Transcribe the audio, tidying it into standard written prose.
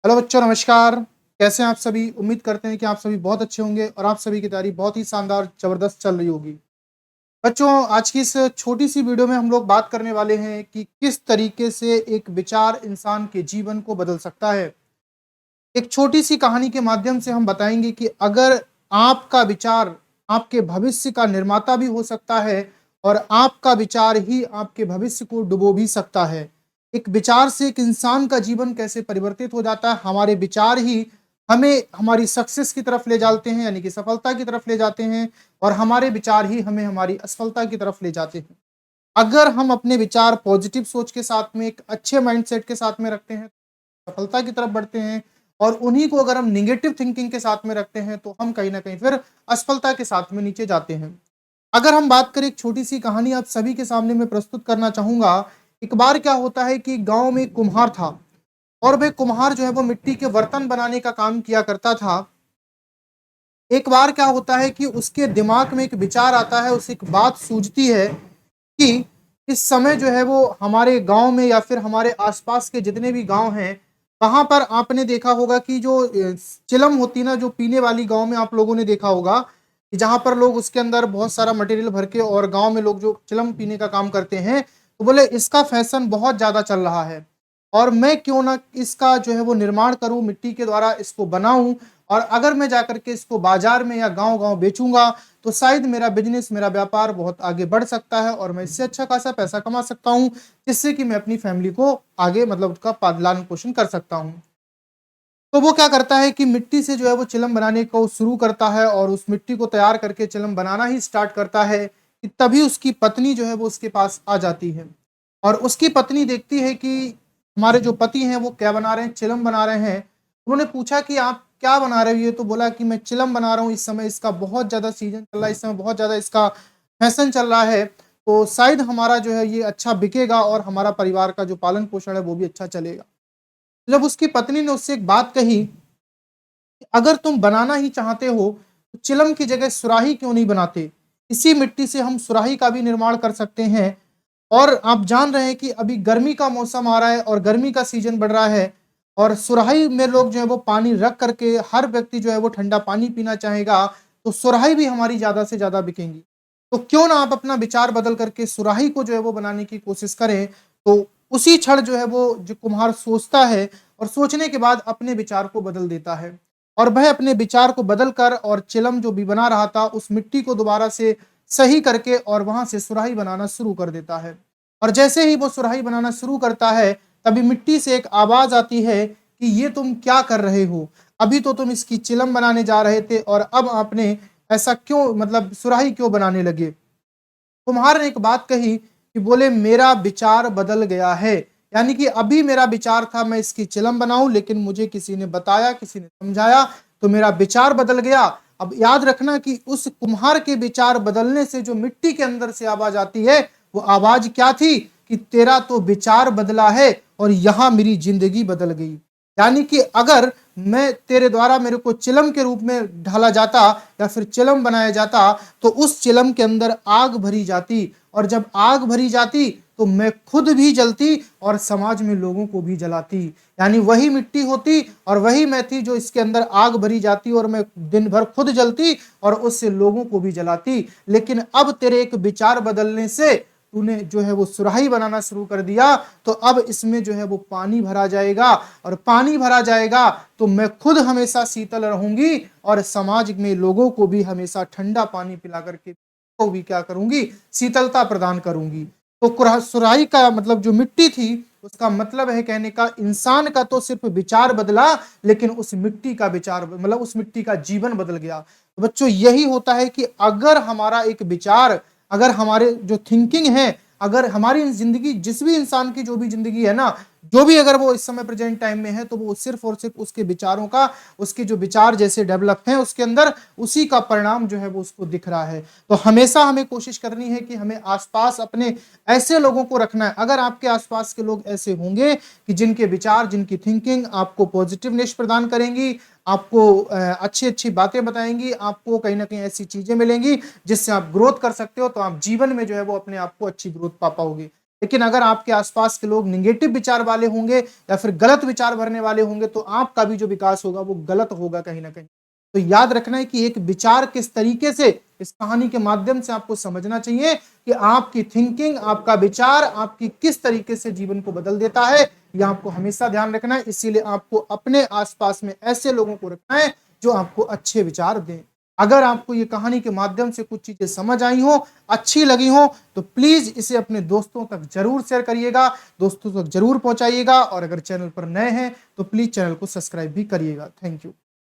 Hello बच्चों, नमस्कार। कैसे हैं आप सभी? उम्मीद करते हैं कि आप सभी बहुत अच्छे होंगे और आप सभी की तैयारी बहुत ही शानदार ज़बरदस्त चल रही होगी। बच्चों, आज की इस छोटी-सी वीडियो में हम लोग बात करने वाले हैं कि किस तरीके से एक विचार इंसान के जीवन को बदल सकता है। एक छोटी-सी कहानी के माध्यम से हम बताएँगे कि अगर आपका विचार आपके भविष्य का निर्माता भी हो सकता है और आपका विचार ही आपके भविष्य को डुबो भी सकता है। एक विचार से एक इंसान का जीवन कैसे परिवर्तित हो जाता है, हमारे विचार ही हमें हमारी सक्सेस की तरफ ले जाते हैं, यानी कि सफलता की तरफ ले जाते हैं और हमारे विचार ही हमें हमारी असफलता की तरफ ले जाते हैं। अगर हम अपने विचार पॉजिटिव सोच के साथ में, एक अच्छे माइंडसेट के साथ में रखते हैं, सफलता की तरफ बढ़ते हैं और उन्हीं को अगर हम नेगेटिव थिंकिंग के साथ में रखते हैं तो हम कहीं न कहीं फिर असफलता के साथ में नीचे जाते हैं। अगर हम बात करें, एक छोटी-सी कहानी आप सभी के सामने मैं प्रस्तुत करना चाहूँगा। एक बार क्या होता है कि गाँव में एक कुम्हार था और वह कुम्हार जो है वो मिट्टी के बर्तन बनाने का काम किया करता था। एक बार क्या होता है कि उसके दिमाग में एक विचार आता है, उसे एक बात सूझती है कि इस समय जो है वो हमारे गाँव में या फिर हमारे आस-पास के जितने भी गाँव हैं, वहाँ पर आपने देखा होगा कि जो चिलम होती है ना, जो पीने वाली, गाँव में आप लोगों ने देखा होगा कि जहाँ पर लोग उसके अंदर बहुत सारा मटेरियल भर के और गाँव में लोग जो चिलम पीने का काम करते हैं, तो बोले इसका फैशन बहुत ज़्यादा चल रहा है और मैं क्यों ना इसका जो है वो निर्माण करूँ, मिट्टी के द्वारा इसको बनाऊँ और अगर मैं जाकर के इसको बाज़ार में या गाँव-गाँव बेचूँगा, तो शायद मेरा बिज़नेस, मेरा व्यापार बहुत आगे बढ़ सकता है और मैं इससे अच्छा खासा पैसा कमा सकता हूँ, जिससे कि मैं अपनी फैमिली को आगे मतलब उसका पालन-पोषण कर सकता हूँ। तो वो क्या करता है कि मिट्टी से जो है वो चिलम बनाने को शुरू करता है और उस मिट्टी को तैयार करके चिलम बनाना ही स्टार्ट करता है कि तभी उसकी पत्नी जो है वो उसके पास आ जाती है। और उसकी पत्नी देखती है कि हमारे जो पति हैं वो क्या बना रहे हैं, चिलम बना रहे हैं। उन्होंने पूछा कि आप क्या बना रहे हो? ये तो बोला कि मैं चिलम बना रहा हूँ, इस समय इसका बहुत ज़्यादा सीज़न चल रहा है, इस समय बहुत ज़्यादा इसका फैशन चल रहा है, तो शायद हमारा जो है ये अच्छा बिकेगा और हमारा परिवार का जो पालन-पोषण है वो भी अच्छा चलेगा। जब उसकी पत्नी ने उससे एक बात कही, अगर तुम बनाना ही चाहते हो, तो चिलम की जगह सुराही क्यों नहीं बनाते? इसी मिट्टी से हम सुराही का भी निर्माण कर सकते हैं। और आप जान रहे हैं कि अभी गर्मी का मौसम आ रहा है और गर्मी का सीज़न बढ़ रहा है और सुराही में लोग जो है वो पानी रख कर के हर व्यक्ति जो है वो ठंडा पानी पीना चाहेगा, तो सुराही भी हमारी ज़्यादा से ज़्यादा बिकेंगी। तो क्यों ना आप अपना विचार बदल करके सुराही को जो है वो बनाने की कोशिश करें। तो उसी क्षण जो है वो जो कुम्हार सोचता है और सोचने के बाद अपने विचार को बदल देता है और वह अपने विचार को बदल कर और चिलम जो भी बना रहा था उस मिट्टी को दोबारा से सही करके और वहां से सुराही बनाना शुरू कर देता है। और जैसे ही वो सुराही बनाना शुरू करता है, तभी मिट्टी से एक आवाज आती है कि ये तुम क्या कर रहे हो? अभी तो तुम इसकी चिलम बनाने जा रहे थे और अब आपने ऐसा क्यों, मतलब सुराही क्यों बनाने लगे? कुम्हार ने एक बात कही कि बोले मेरा विचार बदल गया है। यानी कि अभी मेरा विचार था मैं इसकी चिलम बनाऊं, लेकिन मुझे किसी ने बताया, किसी ने समझाया, तो मेरा विचार बदल गया। अब याद रखना कि उस कुम्हार के विचार बदलने से जो मिट्टी के अंदर से आवाज आती है, वो आवाज क्या थी कि तेरा तो विचार बदला है और यहां मेरी जिंदगी बदल गई। यानी कि अगर मैं तेरे द्वारा मेरे को चिलम के रूप में ढाला जाता या फिर चिलम बनाया जाता, तो उस चिलम के अंदर आग भरी जाती और जब आग भरी जाती तो मैं खुद भी जलती और समाज में लोगों को भी जलाती। यानी वही मिट्टी होती और वही मैं थी जो इसके अंदर आग भरी जाती और मैं दिन भर खुद जलती और उससे लोगों को भी जलाती। लेकिन अब तेरे एक विचार बदलने से तूने जो है वो सुराही बनाना शुरू कर दिया, तो अब इसमें जो है वो पानी भरा जाएगा और पानी भरा जाएगा तो मैं खुद हमेशा शीतल रहूंगी और समाज में लोगों को भी हमेशा ठंडा पानी पिला करके को भी क्या करूंगी, शीतलता प्रदान करूंगी। तो सुराही का मतलब जो मिट्टी थी, उसका मतलब है कहने का इंसान का तो सिर्फ विचार बदला, लेकिन उस मिट्टी का विचार मतलब उस मिट्टी का जीवन बदल गया। तो बच्चों, यही होता है कि अगर हमारा एक विचार, अगर हमारे जो थिंकिंग है, अगर हमारी जिंदगी, जिस भी इंसान की जो भी जिंदगी है ना, जो भी अगर वो इस समय प्रेजेंट टाइम में है, तो वो सिर्फ और सिर्फ उसके विचारों का, उसके जो विचार जैसे डेवलप हैं उसके अंदर, उसी का परिणाम जो है वो उसको दिख रहा है। तो हमेशा हमें कोशिश करनी है कि हमें आसपास अपने ऐसे लोगों को रखना है। अगर आपके आसपास के लोग ऐसे होंगे कि जिनके विचार, जिनकी थिंकिंग आपको पॉजिटिवनेस प्रदान करेंगी, आपको अच्छी अच्छी बातें बताएंगी, आपको कहीं ना कहीं ऐसी चीजें मिलेंगी जिससे आप ग्रोथ कर सकते हो, तो आप जीवन में जो है वो अपने आप को अच्छी ग्रोथ पा पाओगे। लेकिन अगर आपके आसपास के लोग निगेटिव विचार वाले होंगे या फिर गलत विचार भरने वाले होंगे तो आपका भी जो विकास होगा वो गलत होगा कहीं ना कहीं। तो याद रखना है कि एक विचार किस तरीके से इस कहानी के माध्यम से आपको समझना चाहिए कि आपकी थिंकिंग, आपका विचार आपकी किस तरीके से जीवन को बदल देता है, यह आपको हमेशा ध्यान रखना है। इसीलिए आपको अपने आसपास में ऐसे लोगों को रखना है जो आपको अच्छे विचार दें। अगर आपको ये कहानी के माध्यम से कुछ चीजें समझ आई हो, अच्छी लगी हो, तो प्लीज इसे अपने दोस्तों तक जरूर शेयर करिएगा, दोस्तों तक जरूर पहुंचाइएगा। और अगर चैनल पर नए हैं तो प्लीज चैनल को सब्सक्राइब भी करिएगा। Thank you.